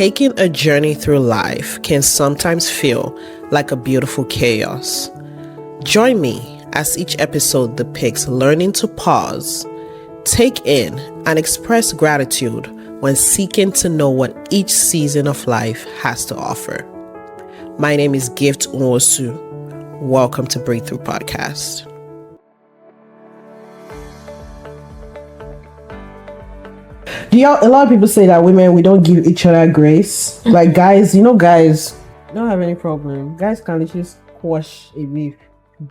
taking a journey through life can sometimes feel like a beautiful chaos. Join me as each episode depicts learning to pause, take in, and express gratitude when seeking to know what each season of life has to offer. My name is Gift Nwosu. Welcome to Breakthrough Podcast. A lot of people say that women, we don't give each other grace. Like guys, guys don't have any problem. Guys can literally squash a beef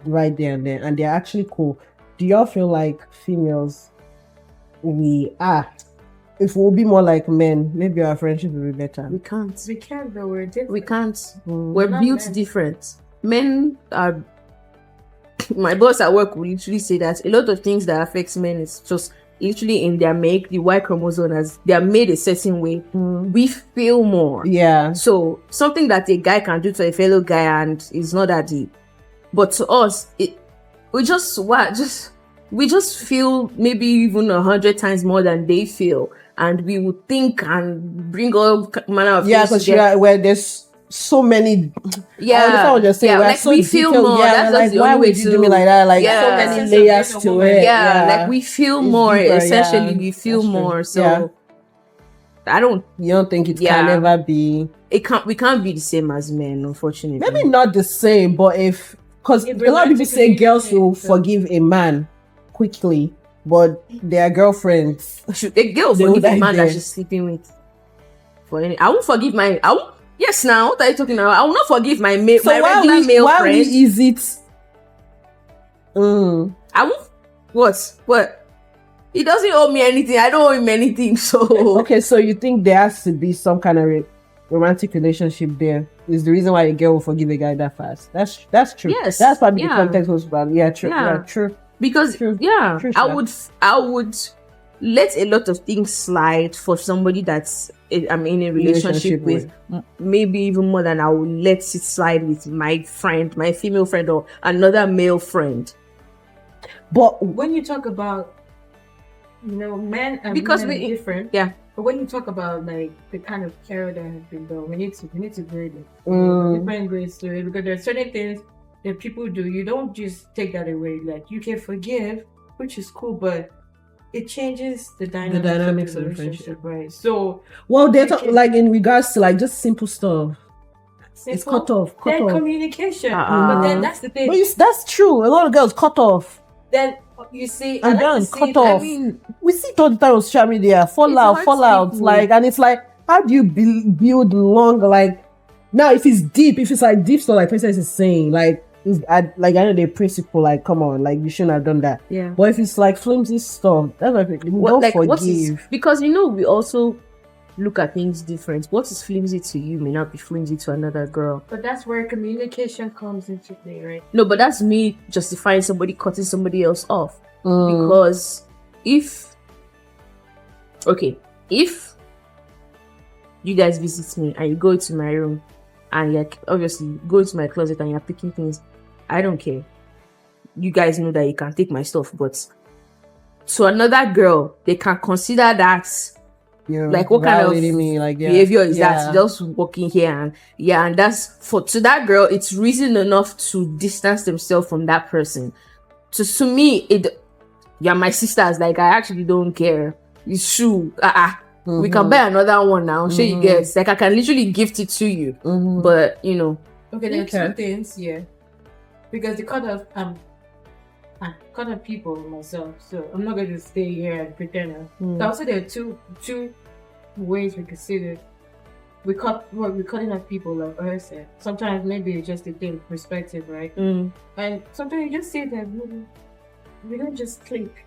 right there and then, and they're actually cool. Do y'all feel like females, if we'll be more like men, maybe our friendship will be better? We can't though. We're different. We can't. We're built different. Men are. My boss at work will literally say that a lot of things that affects men is just literally in their make, the Y chromosome, as they are made a certain way. We feel more. Yeah. So something that a guy can do to a fellow guy and is not that deep, but to us, we just feel maybe even 100 times more than they feel, and we would think and bring all manner of things because where there's so many. I was just saying, like so we feel detailed. more. Yeah, that's like the why only way would you to do me like that? Like yeah. so many layers to it. Like we feel It's more. deeper, Essentially, we feel That's more. true. So You don't think it can ever be? We can't be the same as men, unfortunately. Maybe not the same, but because a lot of people say girls will forgive a man quickly, but their girlfriends. A girl forgive a man that she's sleeping with. I won't forgive my. Yes, now what are you talking about? I will not forgive my regular male friend. Why is it? I won't. What? He doesn't owe me anything. I don't owe him anything. So okay, so you think there has to be some kind of romantic relationship there? Is the reason why a girl will forgive a guy that fast? That's true. Yes, that's probably the context was bad. Yeah, true. Yeah, true. Because true. I would let a lot of things slide for somebody that's I'm in a relationship with, maybe even more than I would let it slide with my friend, my female friend, or another male friend. But when you talk about, men and women are different. Yeah. But when you talk about like the kind of care that has been done, we need to grade it. Different grades to it, because there are certain things that people do. You don't just take that away. Like you can forgive, which is cool, but it changes the dynamics of the relationship, right? So, they talk like in regards to like just simple stuff. It's cut off. Communication. But then that's the thing. But that's true. A lot of girls cut off. Then you see, and then cut off. We see it all the time on social media. Fallout. Like, and it's like, how do you build long? Like, now if it's deep stuff, like Princess is saying, like. I know the principle, like, come on, like, you shouldn't have done that. Yeah. But if it's like flimsy stuff, that's why don't forgive. Because we also look at things different. What is flimsy to you may not be flimsy to another girl. But that's where communication comes into play, right? No, but that's me justifying somebody cutting somebody else off. Because if you guys visit me and you go to my room and you're obviously going to my closet and you're picking things, I don't care. You guys know that you can take my stuff, but to another girl, they can consider that like what kind of behavior is that? Just walking here and that's to that girl, it's reason enough to distance themselves from that person. To me, you're my sisters. Like I actually don't care. It's true. We can buy another one now. Sure, you get like I can literally gift it to you, but Okay, there are two things here, because the cut off, I cut off people myself, so I'm not going to stay here and pretend. So also there are two ways we could see this. We're cutting off people, like I said. Sometimes maybe it's just a thing of perspective, right? And sometimes you just say that we don't just click,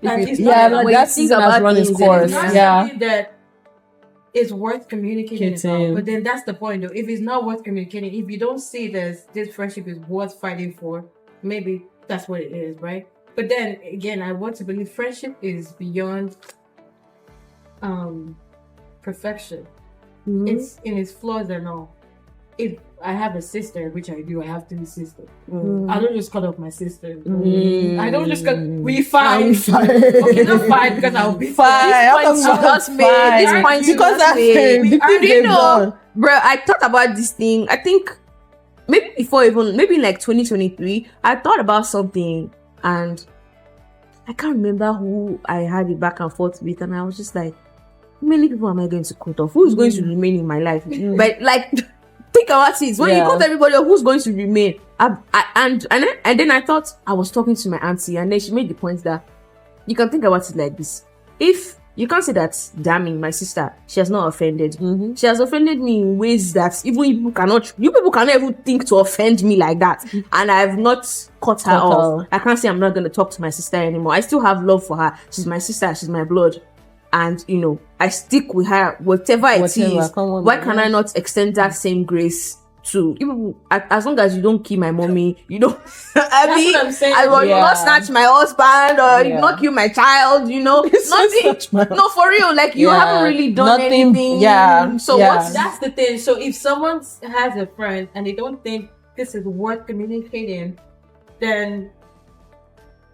that season has run its course. That it's worth communicating about. But then that's the point, though. If it's not worth communicating, if you don't see this friendship is worth fighting for, maybe that's what it is, right? But then again, I want to believe friendship is beyond perfection. It's in its flaws and all. if I have a sister, which I do, I have 3 sisters. I don't just cut off my sister. I don't just cut. We fight. Okay, not fight because I'll be This point you just made. This point you because just made. do you know, bro? I thought about this thing. I think maybe before even maybe like 2023, I thought about something and I can't remember who I had it back and forth with, and I was just like, how many people am I going to cut off? Who's going to remain in my life? But like, think about it. When you cut everybody off, who's going to remain? And then I thought I was talking to my auntie, and then she made the point that you can think about it like this: if you can't say that, damn my sister, she has not offended. She has offended me in ways that even you people cannot even think to offend me like that. And I've not cut her off. I can't say I'm not going to talk to my sister anymore. I still have love for her. She's my sister. She's my blood. And, you know, I stick with her, whatever it is. Why can I not extend that same grace to even as long as you don't kill my mommy, you don't I will not snatch my husband or you not kill my child, you know. Nothing. No, for real, like you haven't really done anything. So that's the thing. So if someone has a friend and they don't think this is worth communicating, then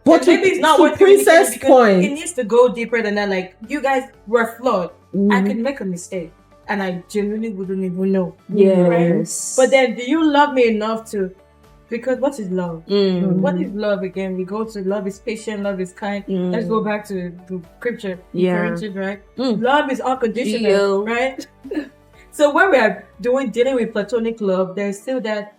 maybe it's not worth Princess point. It needs to go deeper than that. Like, you guys were flawed. I could make a mistake and I genuinely wouldn't even know. Yes. Right? But then, do you love me enough to? Because what is love? What is love again? We go to love is patient, love is kind. Let's go back to the scripture. Right? Love is unconditional, right? So when we are dealing with platonic love, there's still that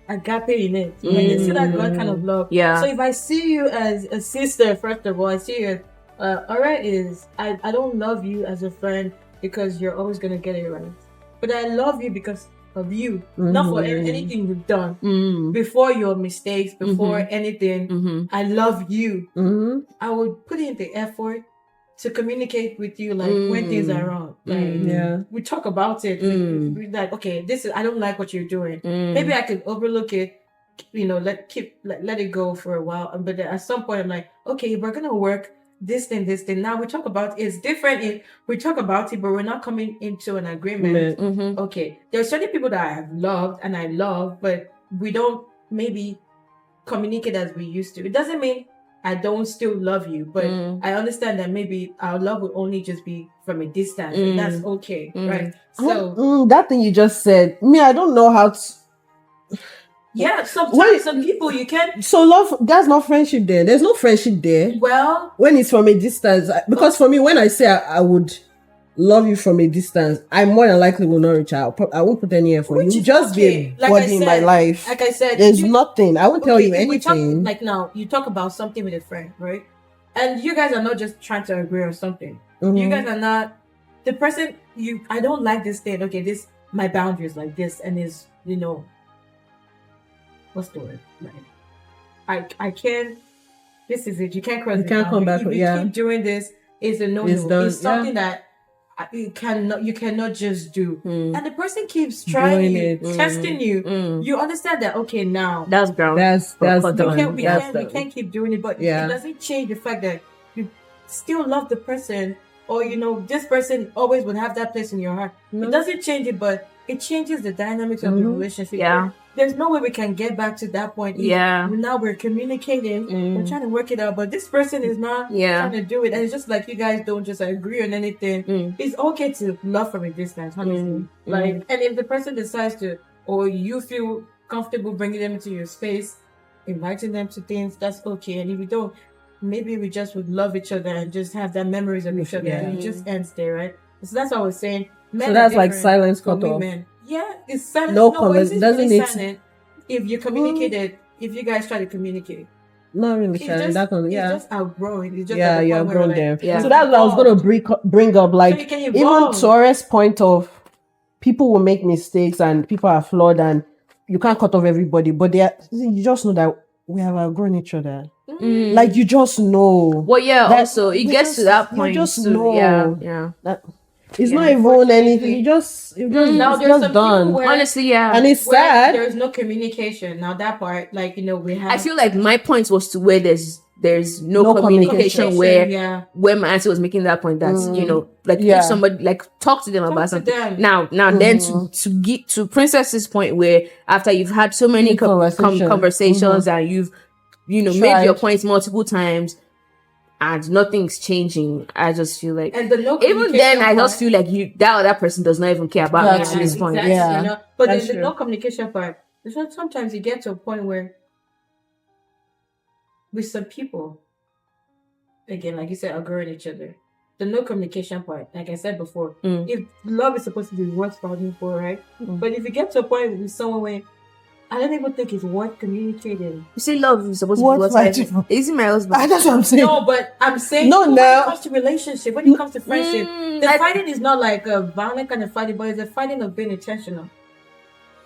agape in it. Right? There's still that God kind of love. So if I see you as a sister, first of all, I see you alright is I don't love you as a friend because you're always gonna get it right. But I love you because of you, not for anything you've done. Before your mistakes, before anything, I love you. I would put in the effort to communicate with you, like when things are wrong. Like we talk about it. We like, okay, I don't like what you're doing. Maybe I could overlook it, you know, let it go for a while. But then at some point I'm like, okay, we're gonna work this thing. Now we talk about it's different. We talk about it, but we're not coming into an agreement. Okay, there's certain people that I have loved and I love, but we don't maybe communicate as we used to. It doesn't mean I don't still love you, but I understand that maybe our love will only just be from a distance, and that's okay, right? So that thing you just said, I don't know how to. Yeah, sometimes some people you can't. So love, that's not friendship there. There's no friendship there. Well, when it's from a distance, because for me, when I say I would love you from a distance, I more than likely will not reach out. I won't put any effort. You just be a body in my life. Like I said, there's nothing. I won't tell you anything. Like now, you talk about something with a friend, right? And you guys are not just trying to agree on something. You guys are not the person. I don't like this thing. Okay, my boundaries like this, and is what's the word? Like, I can't. This is it. You can't cross. You can't come back. If you keep doing this, it's a no-no. It's something that you cannot just do. And the person keeps trying it, testing you. You understand that? Okay, now that's ground. That's done. We can't keep doing it, but it doesn't change the fact that you still love the person, or this person always would have that place in your heart. It doesn't change it, but it changes the dynamics of the relationship. There's no way we can get back to that point. Now we're communicating, we're trying to work it out, but this person is not trying to do it. And it's just like you guys don't just agree on anything. It's okay to love from a distance, honestly. And if the person decides to, or you feel comfortable bringing them into your space, inviting them to things, that's okay. And if we don't, maybe we just would love each other and just have that memories of each other, and it just ends there, right? So that's what I was saying. Men so that's like silence cut off. Yeah, it's silent. It doesn't need silent. If you communicated, if you guys try to communicate. Not really silent. It's just outgrowing. It's just you're outgrown there. So that's what I was going to bring up. Like, so even Torres' point of people will make mistakes and people are flawed and you can't cut off everybody, but you just know that we have outgrown each other. Like, you just know. Well, also it gets to that point. You just know. It's not even anything. You just done. Honestly, and it's sad. There's no communication. Now that part, we have. I feel like my point was to where there's there's no No communication where yeah. when my auntie was making that point that you know, like Yeah. if somebody like talk to them Talk about to something. them. Now then to get to Princess's point where after you've had so many conversations and you've made your points multiple times and nothing's changing, I just feel like And the no even then I just communication feel like that other person does not even care about me at this point. exactly, Yeah, you know? But that's the true. no communication part, sometimes you get to a point where with some people, again, like you said, outgrowing each other. The no communication part, like I said before, if love is supposed to be worth fighting for, right? But if you get to a point with someone where I don't even think it's worth communicating. You say love is supposed to be worth fighting. Is it my husband? That's what I'm saying. No, but I'm saying No, when no. it comes to relationship, when it comes to friendship, the fighting is not like a violent kind of fighting, but it's a fighting of being intentional.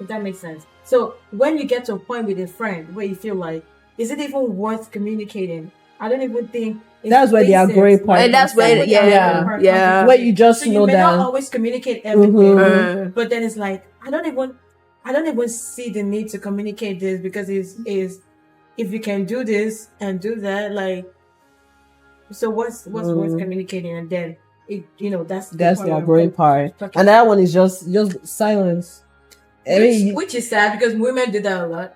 If that makes sense. So when you get to a point with a friend where you feel like, is it even worth communicating? I don't even think that's where the outgrowing part. And that's where yeah. Where you just so know you may that not always communicate everything, but then it's like I don't even see the need to communicate this because is if you can do this and do that, like, so what's worth communicating? And then it that's the outgrowing part, and that one is just silence. Which is sad because women do that a lot,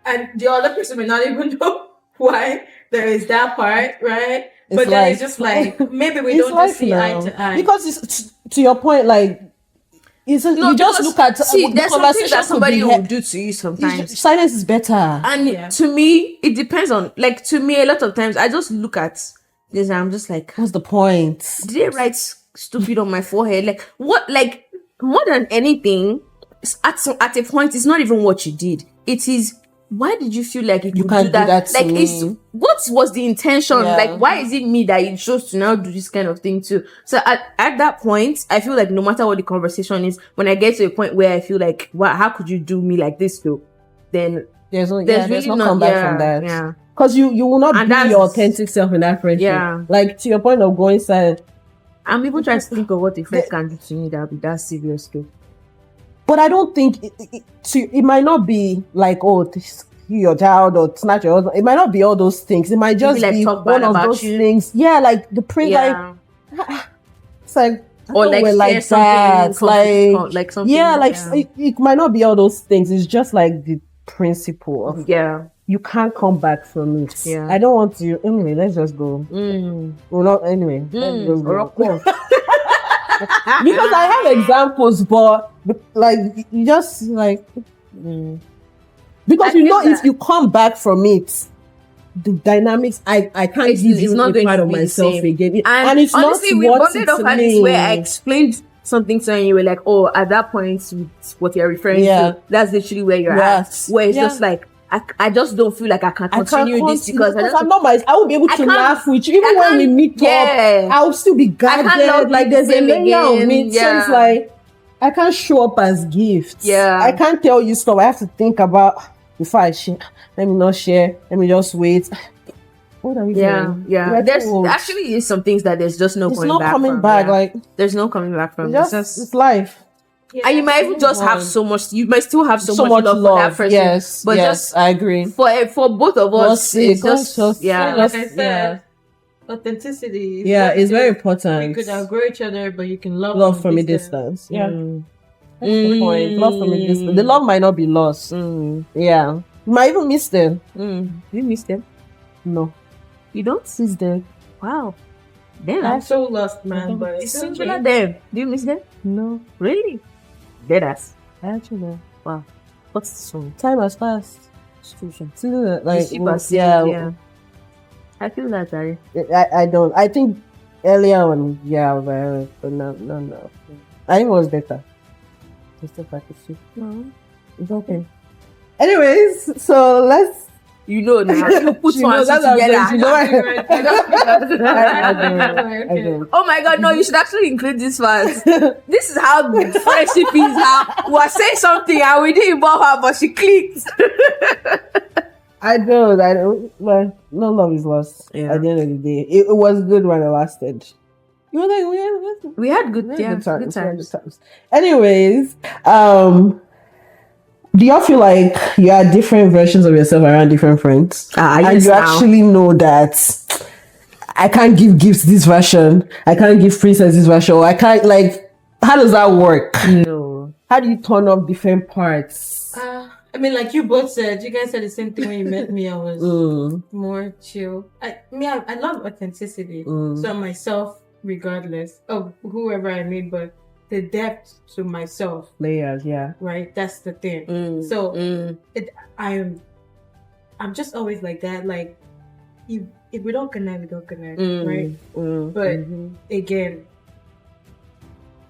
and the other person may not even know why there is that part, right? But then it's just like maybe we don't just see eye to eye because it's to your point, like. You just look at there's something that somebody will do to you sometimes. Silence is better. And to me, it depends on, like, to me, a lot of times, I just look at this and I'm just like, what's the point? Did they write stupid on my forehead? Like, what? Like, more than anything, at a point, it's not even what you did. It is, why did you feel like you can't do that? to me. What was the intention? Yeah. Like, why is it me that you chose to now do this kind of thing too? So at that point, I feel like no matter what the conversation is, when I get to a point where I feel like, wow, how could you do me like this though? Then there's really no comeback from that. Yeah. Because you will not be your authentic self in that friendship. Yeah. Like to your point of going silent. I'm even trying to think of what a friend can do to me that would be that serious though. But I don't think it might not be like, oh, this your child or snatch your husband. It might not be all those things. It might just be one of those things. Yeah, like the like it's like or like we're like that. Like something. Yeah, like it might not be all those things. It's just like the principle of you can't come back from it. Yeah. I don't want to. Anyway, let's just go. Well, not anyway. Let's just go. Because I have examples, but like you just like because if you come back from it, the dynamics I can't give you a part of myself again, and it's honestly, not what it's to me. Where I explained something to you, and you were like, "Oh, at that point, what you're referring to, that's literally where you're at." Where it's just like. I just don't feel like I can continue this because I'm not I won't be able to laugh with you even when we meet up. I'll still be guarded. Like there's a layer of me. So it's like I can't show up as gifts. Yeah, I can't tell you stuff. I have to think about before I share. Let me not share. Let me just wait. What are we doing? Yeah. There's actually some things that there's just no coming back. Like there's no coming back from. It's life. Yeah, and you might even just have so much. You might still have so much love for that person. Yes, but just I agree. For both of us, it's just like I said, authenticity. It's very important. You could outgrow each other, but you can love from a distance. Yeah, that's the point. Love from a distance. The love might not be lost. Yeah, you might even miss them. Do you miss them? No, you don't miss them. Wow. Damn, I'm so lost, man. But it's singular them. Do you miss them? No, really. Dead ass. Actually, wow. What's the song? Time has passed. Like, yeah. I feel that, Dari. I don't. I think earlier on, but no. I think it was better. It's still practicing. No, it's okay. Anyways, so let's. You know now. You put one together. Oh my God! No, you should actually include this one. This is how friendship is. How we are saying something and we didn't involve her, but she clicked. I don't. Well, no love is lost. Yeah. At the end of the day, it was good when it lasted. You were like, we had good times. Anyways, Do y'all feel like you are different versions of yourself around different friends? And you actually know that I can't give gifts this version, I can't give princess this version, or I can't, like, how does that work? No. How do you turn up different parts? I mean, like you both said, you guys said the same thing when you met me. I was more chill. I love authenticity. So I'm myself regardless of whoever I meet, but the depth to myself. Layers, yeah. Right? That's the thing. I'm just always like that. Like, if we don't connect, we don't connect, right? But again,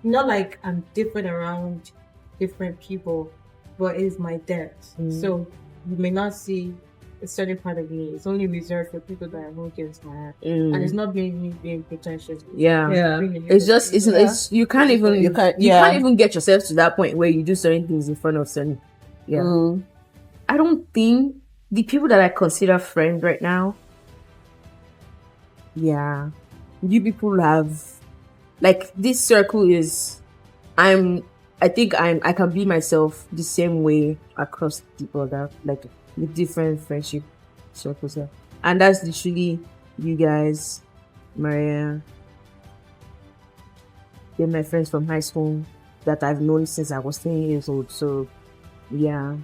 not like I'm different around different people, but it's my depth. So you may not see a certain part of me. It's only reserved for people that I won't get into my heart. And it's not me being pretentious. It's just you can't even get yourself to that point where you do certain things in front of certain. I don't think the people that I consider friends right now. You people have, like, this circle is. I think I can be myself the same way across the other, like, with different friendship circles. And that's literally you guys, Maria. They're my friends from high school that I've known since I was 10 years old. So, yeah.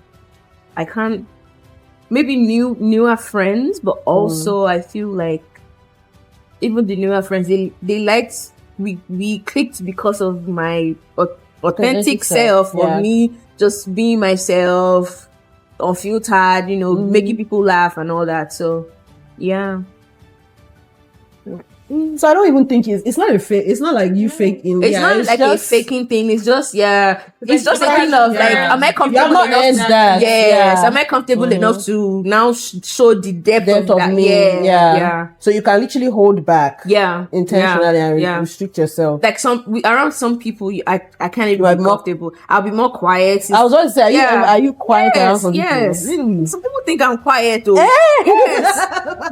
I can't... Maybe newer friends, but also I feel like even the newer friends, they liked... We clicked because of my authentic self, of me just being myself, unfiltered, making people laugh and all that. So, yeah. So I don't even think it's not a fake. It's not like you faking. It's not like a faking thing. It's just It's just a thing of like, am I comfortable enough? Am I comfortable enough to now show the depth of me? Yeah. So you can literally hold back. Intentionally and restrict yourself. Like around some people, I can't even be comfortable. I'll be more quiet. I was going to say, are you quiet around some people? Really? Some people think I'm quiet though.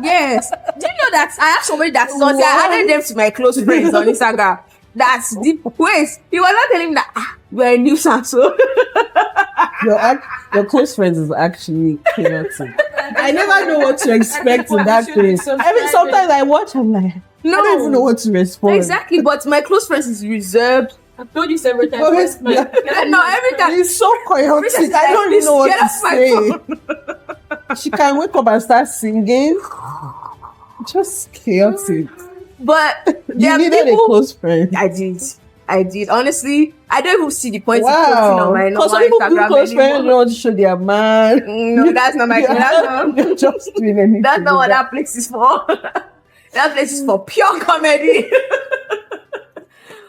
Yes. Do you know that I have somebody that's on I added them to my close friends on Instagram. That's the ways. You were not telling me that we're a nuisance. So your close friends is actually chaotic. I never know what to expect in that place. I mean, sometimes I watch, I'm like, I don't even know what to respond. Exactly, but my close friends is reserved. I've told you several times. No, every time. It's so chaotic. I don't even know what to say. She can wake up and start singing. Just chaotic. But you needed a close friend. I did. Honestly, I don't even see the point of posting on my normal Instagram close friends don't want to show their man. No, that's not my that's just doing anything. That's not what that place is for. That place is for pure comedy.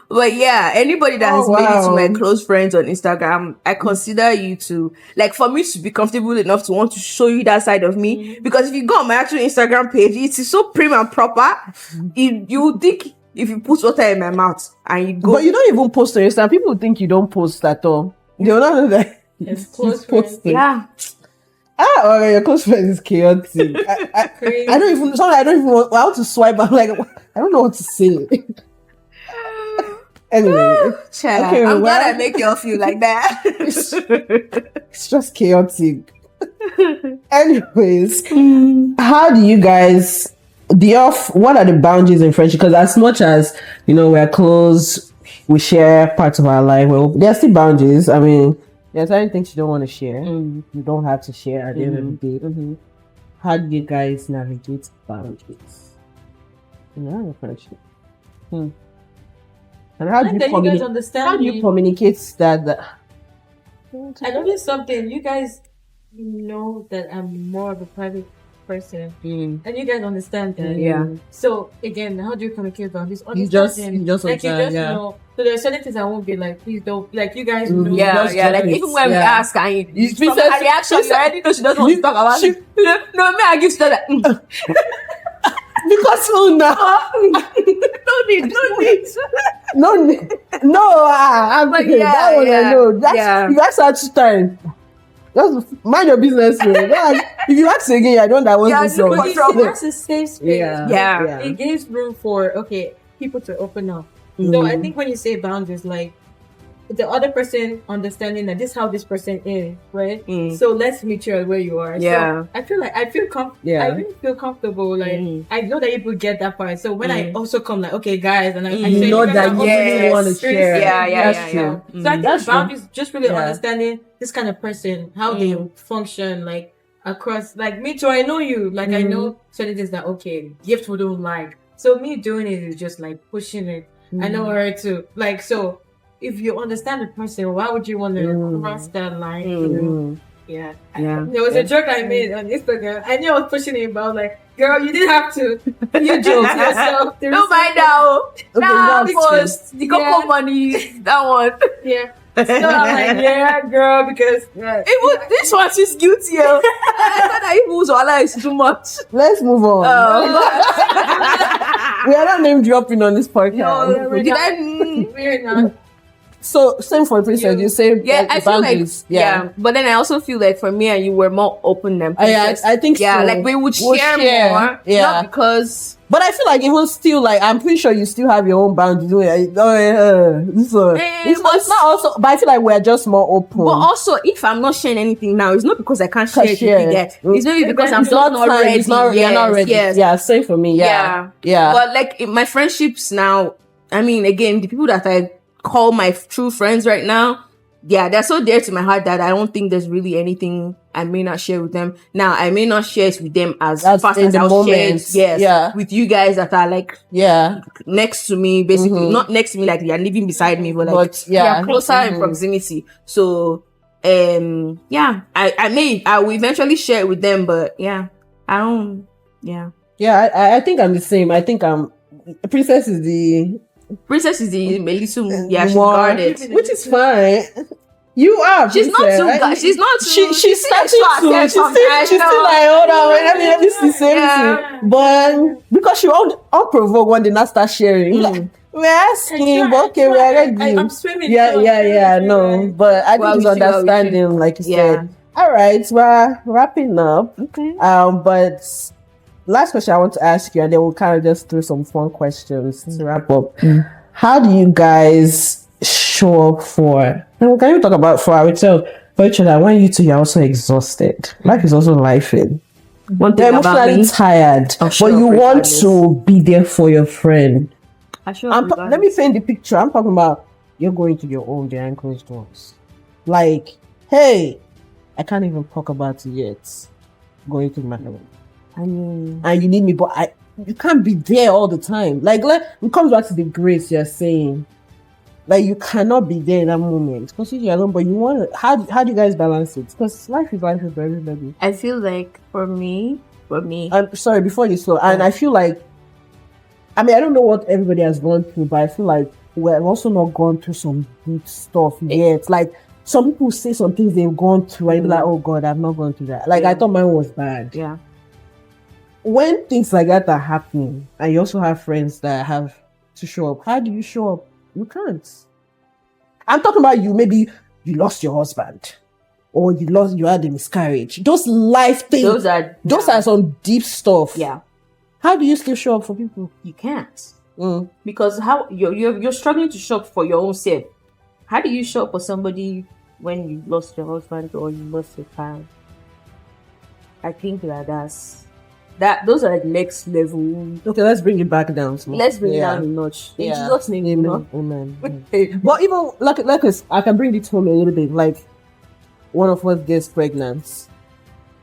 But yeah, anybody that has made it to my close friends on Instagram, I consider you to, like, for me to be comfortable enough to want to show you that side of me. Because if you go on my actual Instagram page, it is so prim and proper. You would think if you put water in my mouth and you go. But you don't even post on Instagram. People think you don't post at all. They will not know that. It's close friends. Yeah. Your close friends is chaotic. I don't even. Sometimes I don't even want. I want to swipe. I'm like, I don't know what to say. Anyway, I'm glad I make y'all feel like that. It's just chaotic. Anyways, how do you guys what are the boundaries in friendship? Because as much as we're close, we share parts of our life. Well, there are still boundaries. I mean, there's certain things you don't want to share. You don't have to share at the end of the day. How do you guys navigate boundaries in a friendship? And how do you communicate that? I noticed something. You guys know that I'm more of a private person, and you guys understand that. Yeah. So again, how do you communicate about this? You just know. So there are certain things I won't be like, please don't. Like you guys know. Yeah. Like even when we ask, from her reaction, you already know she doesn't want to talk about it. No, me, I give stuff like. Because no need. I'm like, that one I know. That's our time. Just mind your business, man. If you ask again, I don't want to solve. That's a safe space. Yeah. It gives room for people to open up. So I think when you say boundaries, like the other person understanding that this is how this person is, right? So let's meet you at where you are. Yeah. So I really feel comfortable. Like I know that people get that part. So when I also come like, okay, guys, and I say, know that you really want to share. Yeah. So I think boundaries just really understanding this kind of person, how they function, like across, like me too. I know you, like I know certain things that gift we don't like. So me doing it is just like pushing it. I know her too. Like, so if you understand the person, why would you want to cross that line? Yeah. There was a joke I made on Instagram. I knew I was pushing it, but I was like, girl, you didn't have to. You joked yourself. No, by now. Now, post the cocoa money. That one. Yeah. So I'm like, yeah, girl, because even this one, she's guilty. I thought that even Zoala is too much. Let's move on. We are not name dropping on this podcast. No, we're not. So same for Princess. You say I feel like but then I also feel like for me and you were more open than Princess. I think so. Like we would share more. Not because. But I feel like even still, like I'm pretty sure you still have your own boundaries. It's not also, but I feel like we're just more open. But also, if I'm not sharing anything now, it's not because I can't share it. It's maybe because I'm not ready. You're not ready. Yes. Yeah, same for me. Yeah. But like in my friendships now, I mean, again, the people that I call my true friends right now, they're so dear to my heart that I don't think there's really anything I may not share with them. Now, I may not share it with them as fast as I'll share it, with you guys that are like next to me, basically. Not next to me like they're living beside me, but like they're closer in proximity. So, I will eventually share it with them, but I think I'm the same. I think Princess is the little, she's guarded, which is fine. You are. She's not too. She's not too. She's starting to. She's still like, hold on, let me see something. But because she unprovoked when they not start sharing, like, we're asking, but okay, we're ready. I'm swimming. No, but I think it's understanding, like you said. All right, we're wrapping up. Okay. But last question I want to ask you, and then we'll kind of just throw some fun questions to wrap up. How do you guys show up for? And can you talk about for each other when you two are also exhausted? Life is also lifing. You're emotionally tired, but you want to be there for your friend. Let me paint the picture. I'm talking about you're going to your own behind closed doors. Like, hey, I can't even talk about it yet. Going to my room. And you need me, but you can't be there all the time. Like, it comes back to the grace you're saying. Like, you cannot be there in that moment. Because you're alone, but you want to. How do you guys balance it? Because life is for everybody. I feel like for me. I'm sorry, before you slow. And I feel like, I don't know what everybody has gone through, but I feel like we're also not gone through some deep stuff yet. Like, some people say some things they've gone through, and you're like, oh God, I've not gone through that. Like, I thought mine was bad. Yeah. When things like that are happening, and you also have friends that have to show up, how do you show up? You can't. I'm talking about you. Maybe you lost your husband, or you had a miscarriage. Those life things. Those are some deep stuff. Yeah. How do you still show up for people? You can't. Because how you're struggling to show up for your own self. How do you show up for somebody when you lost your husband or you lost your child? I think those are like next level. Okay, let's bring it back down. Let's bring it down a notch. In Jesus' name, Amen. But even like I can bring it home a little bit. Like, one of us gets pregnant,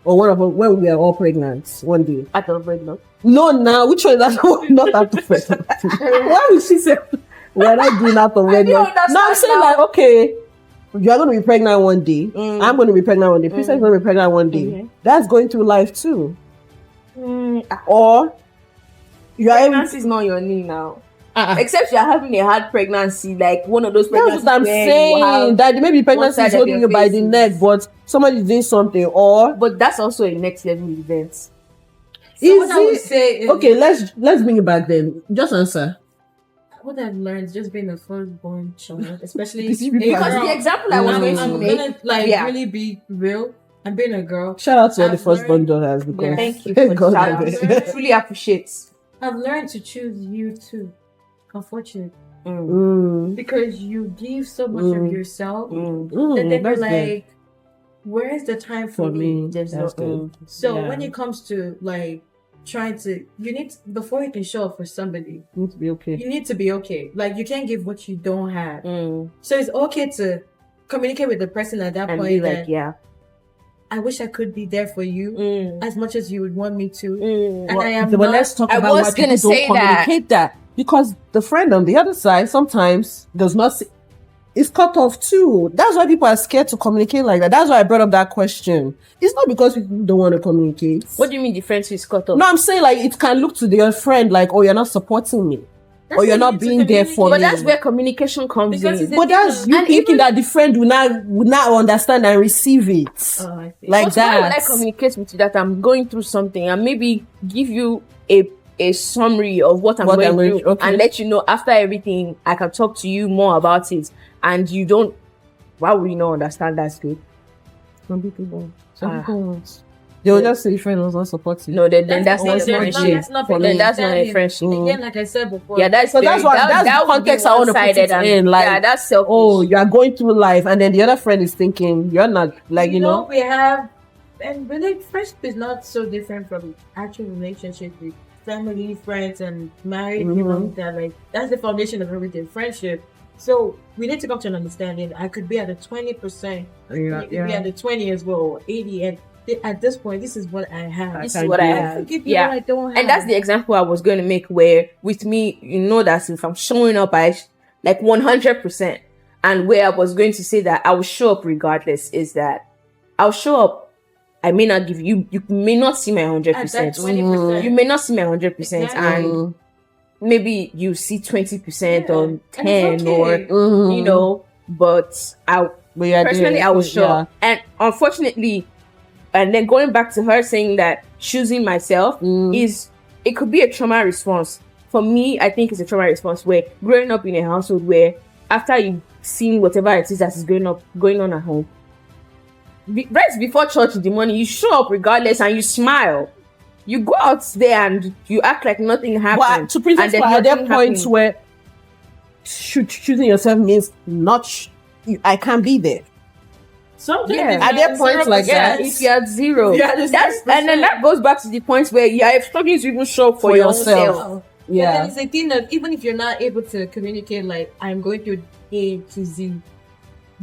or when we are all pregnant one day. Out of wedlock. No, now which one is that? Not out of wedlock. Why would she say we're not doing out of wedlock? No, I'm saying like, okay, you are going to be pregnant one day. I'm going to be pregnant one day. Princess is going to be pregnant one day. That's going through life too. Or pregnancy is not your knee now. Except you're having a hard pregnancy, like one of those pregnancies. That's what I'm saying. That maybe pregnancy is holding you by the neck, but somebody's doing something. But that's also a next level event. So what I would say is, okay, let's bring it back then. Just answer. What I've learned just being a firstborn child, especially because the example I was going to make, I'm gonna really be real. I'm being a girl. Shout out to all the firstborn daughters, because thank you for the truly appreciate. I've learned to choose you too. Unfortunately, because you give so much of yourself that then you're like, where is the time for me? So when it comes to like trying to, before you can show up for somebody, You need to be okay. you need to be okay. Like you can't give what you don't have. So it's okay to communicate with the person at that And point be like, that yeah. I wish I could be there for you as much as you would want me to. And I am But not. let's talk I about was why people gonna don't say that. communicate that. Because the friend on the other side sometimes does not see, it's cut off too. That's why people are scared to communicate like that. That's why I brought up that question. It's not because people don't want to communicate. What do you mean the friendship is cut off? No, I'm saying like it can look to your friend like, oh, you're not supporting me. That's Or you're why not you need to being there for But me. that's where communication comes Because in. it's a But that's thing you And thinking even- that the friend would not understand and receive it. Oh, I see. Like But why would I that. communicate with you that I'm going through something and maybe give you a summary of what I'm going through okay. and let you know after everything I can talk to you more about it, and you don't. Why would you not understand that good? Some people don't. Some Ah. people won't. They will just say your friend was not supporting. No, then that's not a That's not- friendship. that's not Then that's not a understanding. friendship. Again, like I said before. Yeah, that's So that's very- what- that's the would be context I wanna put it one-sided in, like, yeah, that's selfish. Oh, you are going through life, and then the other friend is thinking you're not like you know. we have, and really, friendship is not so different from actual relationships with family, friends, and married people. That like that's the foundation of everything. Friendship. So we need to come to an understanding. I could be at a 20%. You could be at a 20 as well, or 80, and at this point, this is what I have. This is what I I have. forgive you Yeah. what I don't have. And that's the example I was going to make, where with me, you know, that if I'm showing up, like 100%, and where I was going to say that I will show up regardless, is that I'll show up. I may not give you may not see my at 100%. that 20%. You may not see my 100%, Exactly. and maybe you see 20% Yeah. or And 10 it's or, okay. you know, but But you're personally, there. I will show up. And unfortunately, and then going back to her saying that choosing myself it could be a trauma response. For me, I think it's a trauma response where growing up in a household where after you've seen whatever it is that is going on at home, right before church in the morning, you show up regardless and you smile. You go out there and you act like nothing happened. But to Princess, and then are there nothing points happened. where choosing yourself means not I can't be there? Sometimes Yeah. if Are you're there at points like 0%, that? If you're at zero, Yeah, at that's 0%. and then that goes back to the point where you're struggling to even show up for your own yourself. self. Yeah. And then it's a thing that even if you're not able to communicate, like I'm going through A to Z,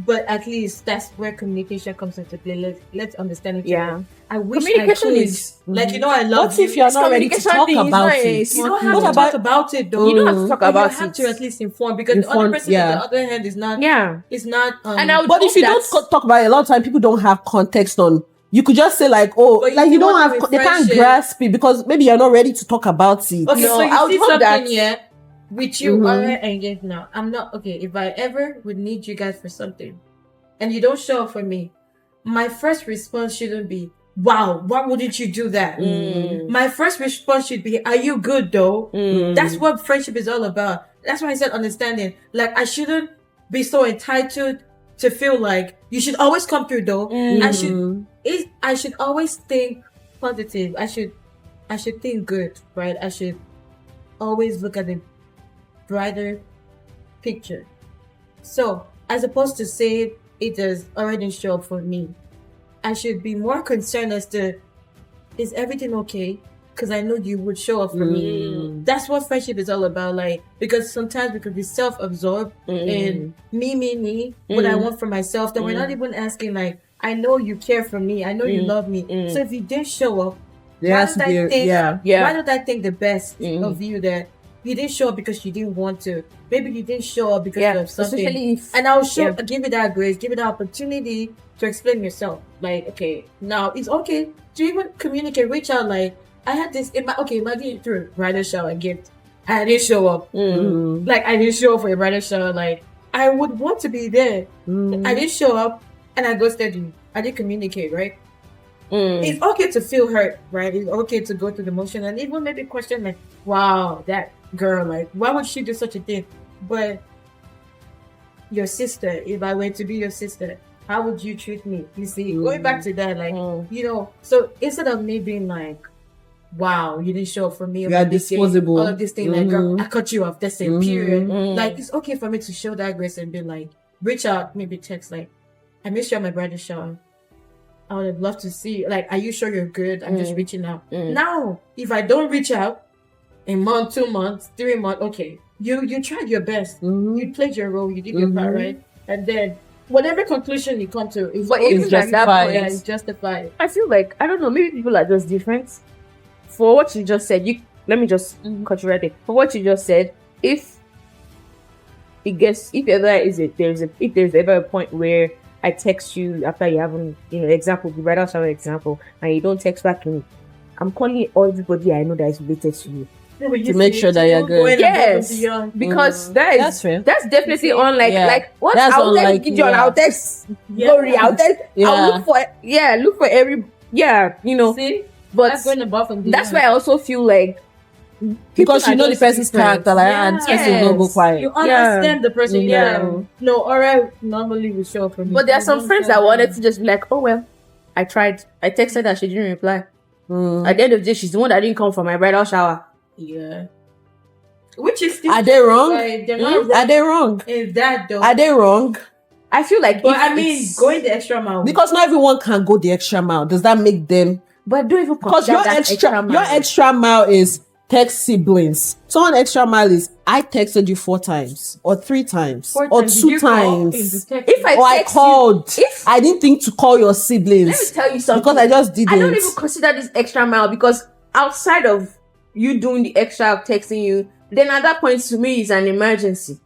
but at least that's where communication comes into play. Let's understand each Yeah. other. I wish Communication I could. is- like I love What you. if you're It's not ready to communication talk thing, it's about not a it? small You don't thing. have What to about- talk about it though. You don't have to talk But about you have it. to at least inform, because the Inform, other person yeah. on the other hand is not. Yeah. It's not. And I would But if you don't talk about it, a lot of time people don't have context on. You could just say like, oh, But you like you see don't what have. with They can't friendship- grasp it because maybe you're not ready to talk about it. Okay, No, so you I would see hope something that- here with you already engaged now. I'm not okay. If I ever would need you guys for something, and you don't show up for me, my first response shouldn't be, "Wow, why wouldn't you do that?" My first response should be, "Are you good though?" That's what friendship is all about. That's why I said understanding. Like I shouldn't be so entitled to feel like you should always come through though. I should always think positive. I should think good, right? I should always look at the brighter picture. So as opposed to say it does already show up for me, I should be more concerned as to, is everything okay? Because I know you would show up for me. That's what friendship is all about. Like, because sometimes we could be self-absorbed and me, what I want for myself, that we're not even asking like, I know you care for me, I know you love me. So if you didn't show up, There has to be, yeah. why don't I think the best of you, that you didn't show up because you didn't want to? Maybe you didn't show up because of something. especially if And I'll give you that grace, give you that opportunity to explain yourself. Like, okay, now it's okay to even communicate, reach out. Like, I had this, imagine you threw a bridal shower gift. I didn't show up. Like, I didn't show up for a bridal shower. Like, I would want to be there. I didn't show up and I ghosted you. I didn't communicate, right? It's okay to feel hurt, right? It's okay to go through the motion and even maybe question like, wow, that girl, like, why would she do such a thing? But your sister, if I were to be your sister, how would you treat me? You see, going back to that, like, you know, so instead of me being like, wow, you didn't show up for me. You are disposable. All of this thing, like, girl, I cut you off. That's a period. Like, it's okay for me to show that grace and be like, reach out, maybe text, like, I missed you at my brother's shower. I would have loved to see you. Like, are you sure you're good? I'm just reaching out. Now, if I don't reach out a month, 2 months, 3 months, okay, you tried your best. You played your role. You did your part, right? And then whatever conclusion you come to is justified. Yeah, it's justified. I feel like, I don't know, maybe people are just different. For what you just said, let me just cut you right there. For what you just said, if there's ever a point where I text you after you haven't, example, the bridal shower example, and you don't text back to me, I'm calling everybody I know that is related to you. To make sure that you're good. Yes, because that's fair. That's definitely on like what that's I'll text Gideon, I'll text Glory, I'll text, I'll look for every See? But that's going above and beyond. That's why I also feel like because you know the person's character, like, and the person will go quiet. You understand the person. No, alright, normally we show up for me. But there are some friends that wanted to just be like, oh well, I tried. I texted her, she didn't reply. At the end of the day, she's the one that didn't come for my bridal shower. Yeah. Which is still are they wrong? They're not wrong. Are they wrong? Is that though? Are they wrong? I feel like, but I mean, going the extra mile because not everyone can go the extra mile. Does that make them? But don't even because your extra mile is text siblings. Someone extra mile is I texted you 4 times or 3 times or 2 times. If I called, I didn't think to call your siblings. Let me tell you something. Because I just didn't. I don't even consider this extra mile because outside of you doing the extra of texting you, then at that point to me it's an emergency.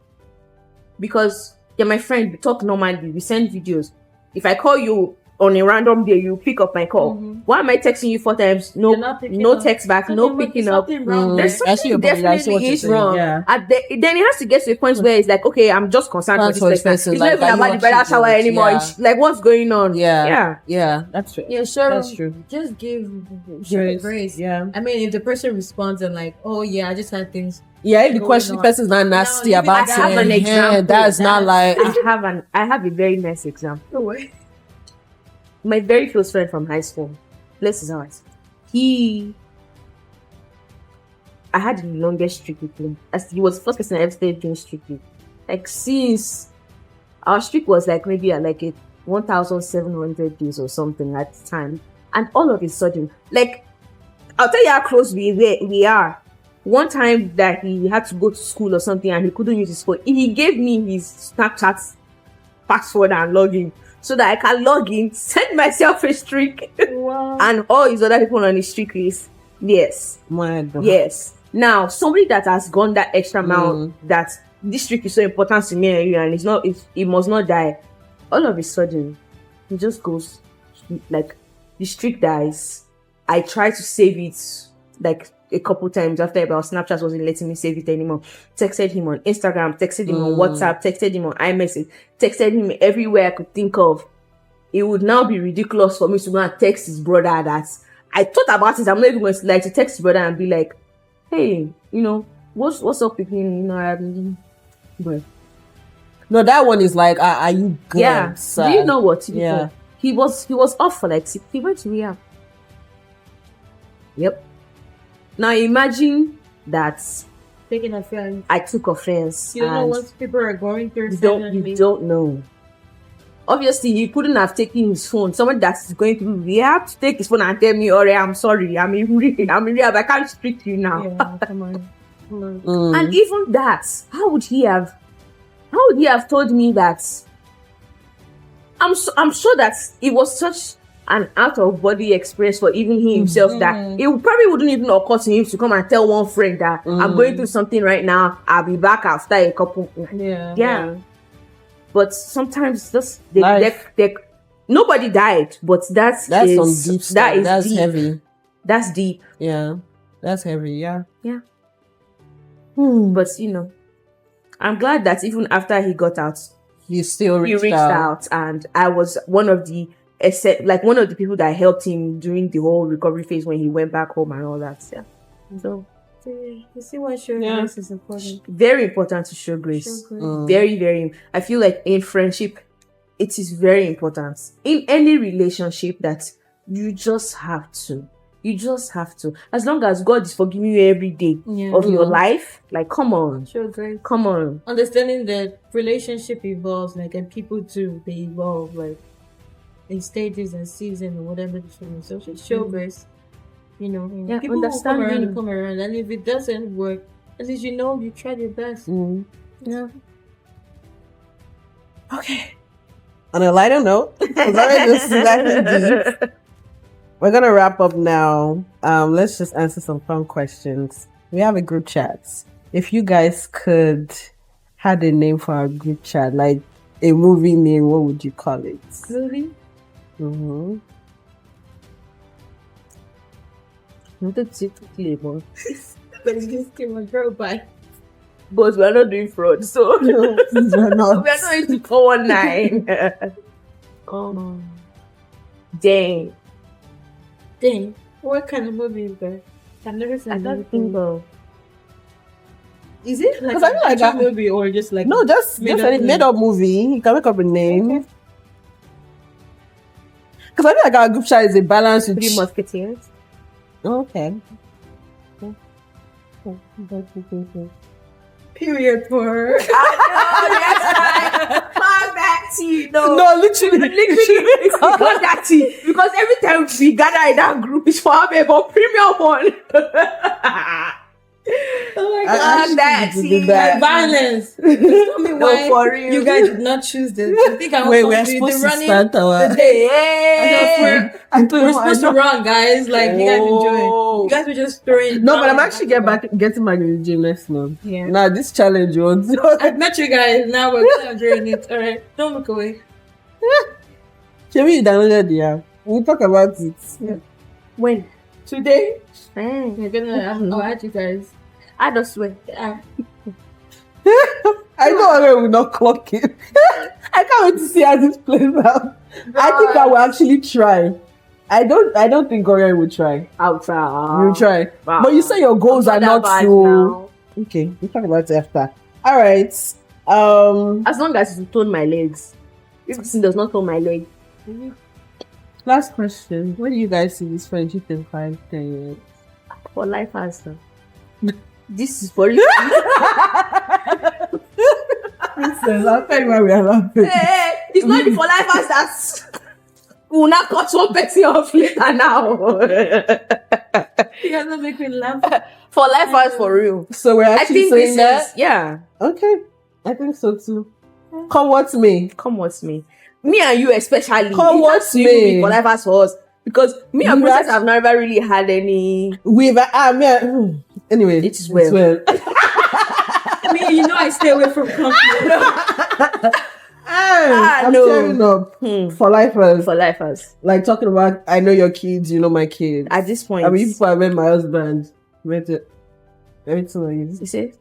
Because you're my friend, we talk normally, we send videos. If I call you on a random day, you pick up my call. Why am I texting you 4 times? No text back, no picking up. There's something definitely is wrong. Yeah. Then it has to get to a point where it's like, okay, I'm just concerned for this person. It's not even about the bridal shower anymore. Yeah. It's like, what's going on? Yeah, that's true. Yeah, sure. That's true. Just give grace. Yeah. I mean, if the person responds and like, oh yeah, I just had things. Yeah, if the person's not nasty about it, I have an example. That's not like I have a very nice example. My very close friend from high school, bless his heart, I had the longest streak with him. As he was the first person I ever started doing streak with. Like, since our streak was like maybe at like 1,700 days or something at the time. And all of a sudden, like, I'll tell you how close we are. One time that he had to go to school or something and he couldn't use his phone, he gave me his Snapchat password and login so that I can log in, send myself a streak. Wow. And all his other people on his streak list. Yes. My God. Yes. Now, somebody that has gone that extra mile, that this streak is so important to me and you, and it must not die. All of a sudden, it just goes, like, the streak dies. I try to save it, like, a couple times after about Snapchat wasn't letting me save it anymore. Texted him on Instagram, texted him on WhatsApp, texted him on iMessage, texted him everywhere I could think of. It would now be ridiculous for me to go and text his brother that I thought about it. I'm not even going to like to text his brother and be like, hey, what's up with him? But no, that one is like, are you good? Yeah. Son? Do you know what? Yeah. He was off for like 6. He went to rehab. Yep. Now imagine that taking offense. I took offense. You don't know what people are going through. You don't know. Obviously, he couldn't have taken his phone. Someone that's going through rehab to take his phone and tell me, "Alright, I'm sorry. I'm in rehab. I can't speak to you now." Yeah, come on. And even that, how would he have told me that? I'm sure that it was such an out of body experience for even he himself that it probably wouldn't even occur to him to come and tell one friend that I'm going through something right now. I'll be back after a couple. Yeah. But sometimes just nobody died, but that's some deep stuff. That's deep. Heavy. That's deep. Yeah, that's heavy. Yeah. But I'm glad that even after he got out, he still reached out, and I was one of the people that helped him during the whole recovery phase when he went back home and all that. Yeah. So you see why showing grace is important. Very important to show grace. Very, very. I feel like in friendship, it is very important. In any relationship that you just have to You just have to. As long as God is forgiving you every day of your life, like, come on. Sure, great. Come on. Understanding that relationship evolves, like, and people too, they evolve, like, in stages and seasons or whatever the thing is. So just show grace. You know, people will come around, and if it doesn't work, at least you know you tried your best. Yeah. Okay. On a lighter note, we're gonna wrap up now. Let's just answer some fun questions. We have a group chat. If you guys could have a name for our group chat, like a movie name, what would you call it? Movie? Mm-hmm. But we're not doing fraud, so No, we're not. we are not into 419. Dang. What kind of movie is that? I've never seen. I don't think so. Is it like Because I feel like a movie or just like No, just any made up movie. You can make up a name. Because I feel like our group chat is a balance with 3 Musketeers. Okay. period for her? Come back to you, no. No, literally. Because that tea. Because every time we gather in that group, it's for our premium one. Oh my I god, that tea. violence. Tell me why for real. you guys did not choose this. I think I Wait, was we're supposed to start our... Hey. We're supposed to run, guys. Like, you guys enjoy. You guys were just throwing. No, but I'm actually getting back in the gym next month. Yeah. Now, this challenge was... I've met you guys. Now we're enjoying it. All right. Don't look away. Can we download the app? We'll talk about it. Yeah. When? Today, We're I'll add you guys. I don't swear. I know I will not clock it. I can't wait to see how this plays out. I think I will actually try. I don't think Orion will try. I'll try. You'll try. Wow. But you say your goals are not so... Okay, we'll talk about it after. Alright. As long as you tone my legs. If this thing does not tone my leg. Last question. Where do you guys see this friendship in 5-10 years? For life answer. This is for you. I'll tell you why we are laughing. Hey, it's not the for life answer. We will not cut one person off later now. You guys don't make me laugh. For life answer for real. So we're actually saying that? Yeah. Okay. I think so too. Come what's me? Come what's me. Me and you especially. Come what's me? For life answer for us. Because me and Princess have never really had any... Anyway, it is well. Me, you know I stay away from company. I'm tearing up. For lifers. For lifers. Like talking about, I know your kids, you know my kids. At this point. I mean, if I met my husband, everything on you. You see?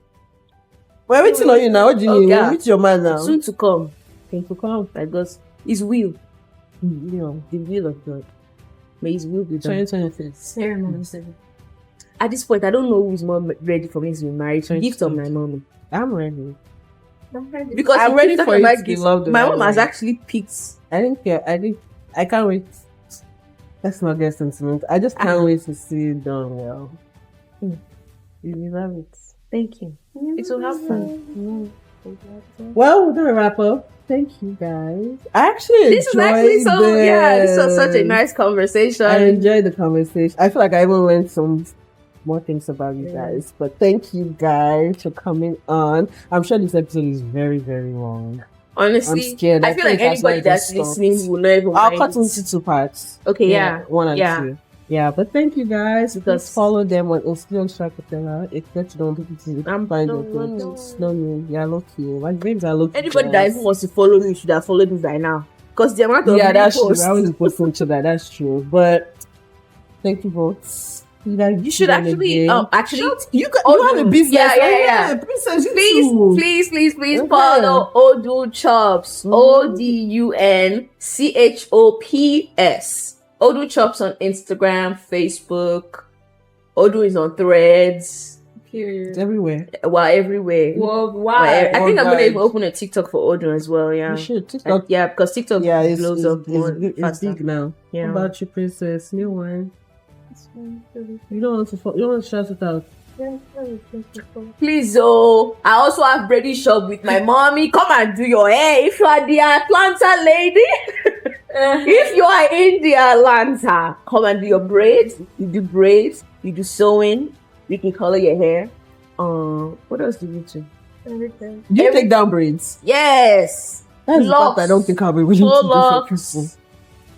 Well, everything on you now. What do you mean? You meet your man now. Soon to come. Things to come. Like God's His will. You know, the will of God. May His will be done. 2026. At this point, I don't know who's more ready for me to be married. Gift of my mom. I'm ready. Because I'm ready for you to be loved. My mom has actually picked. I didn't care. I can't wait. Let's not get sentimental. I just can't wait to see it done well. You love it. Thank you. It will have fun. Well, we're gonna wrap up. Thank you guys. I actually this was such a nice conversation. I enjoyed the conversation. I feel like I even learned some more things about you guys. But thank you guys for coming on. I'm sure this episode is very, very long. Honestly, I'm scared. I feel like anybody that's listening will not even mind. I'll cut into 2 parts. Okay, yeah. 1 and 2. Yeah, but thank you guys. Because follow them on Instagram, Shakatella. Expect to don't people to find your things. No, yeah, lucky. My dreams are lucky. Anybody that even wants to follow me should have followed me by now. Because the amount of that's true. I was posting to that. That's true. But thank you both. You should actually you have a business. Yeah. Princess, please follow Odun Chops. ODUNCHOPS. Odun Chops on Instagram, Facebook. Odun is on Threads. Period. Everywhere. Well, everywhere. Worldwide. I think I'm gonna even open a TikTok for Odun as well. Yeah. You should. TikTok. Because TikTok blows up more. It's big now. Yeah. How about you, Princess? New one. You don't want to shout it out. Please, I also have braiding shop with my mommy. Come and do your hair if you are the Atlanta lady. If you are in the Atlanta, come and do your braids. You do braids. You do sewing. You can color your hair. What else do you do? Everything. Do you take down braids? Yes. That's the part I don't think I'll be willing to do for people.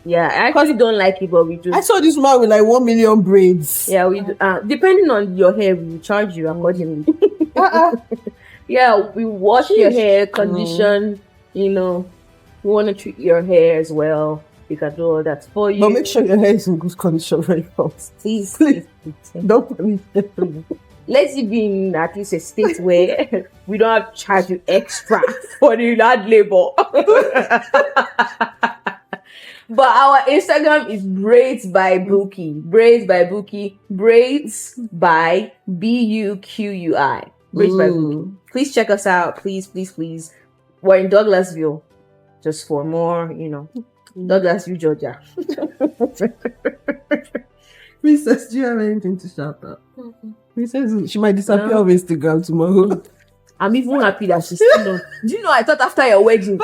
Yeah, I actually don't like it, but we do. I saw this man with like 1 million braids. Yeah, we do. Depending on your hair, we will charge you accordingly. Yeah, we wash your hair, condition. You know, we want to treat your hair as well. We can do all that for you. But make sure your hair is in good condition very fast. Please. Don't punish it. Let's be in at least a state where we don't have to charge you extra for the hard labor. But our Instagram is Braids by Buki. Braids by Buki. Braids by Buqui. Braids by Buki. Please check us out. Please. We're in Douglasville. Just for more, Douglasville, Georgia. Princess, do you have anything to shout out? Princess, she might disappear off Instagram tomorrow. I'm even happy that she's still on. Do you know, I thought after your wedding,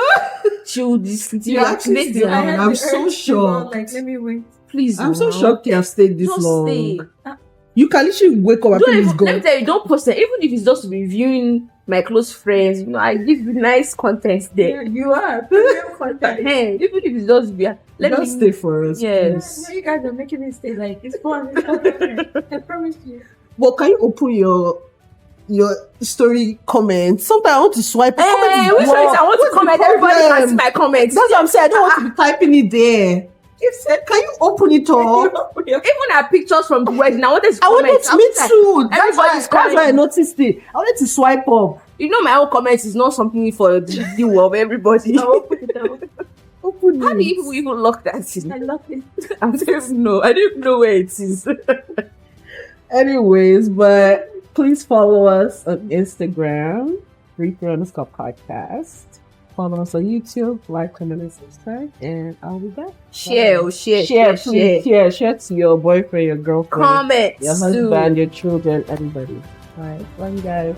she would deactivate the account. I'm so shocked. Like, let me wait. Please. I'm so shocked you have stayed this long. Stay. You can literally wake up and it's gone. Let me tell you, don't post it. Even if it's just reviewing my close friends, I give you nice content there. You are. Premium content. Hey, even if it's just let me stay for us. Yes. You guys are making me stay. Like, it's fun. I promise you. But can you open your story comments? Sometimes I want to swipe. Which ones I want to comment? Everybody can see my comments. That's what I'm saying. I don't want to be typing it there. Can you open it up? Even our pictures from the wedding, I wanted to comment. Me too. That's why I noticed it. I wanted to swipe up. My own comments is not something for the view of everybody. I'll open it down. How do you even lock that in? I love it. I don't even know where it is. Anyways, but please follow us on Instagram, 33_podcast. Follow us on YouTube, like, comment, and subscribe, and I'll be back. Share to your boyfriend, your girlfriend, comment, your husband, your children, everybody. All right, love you guys.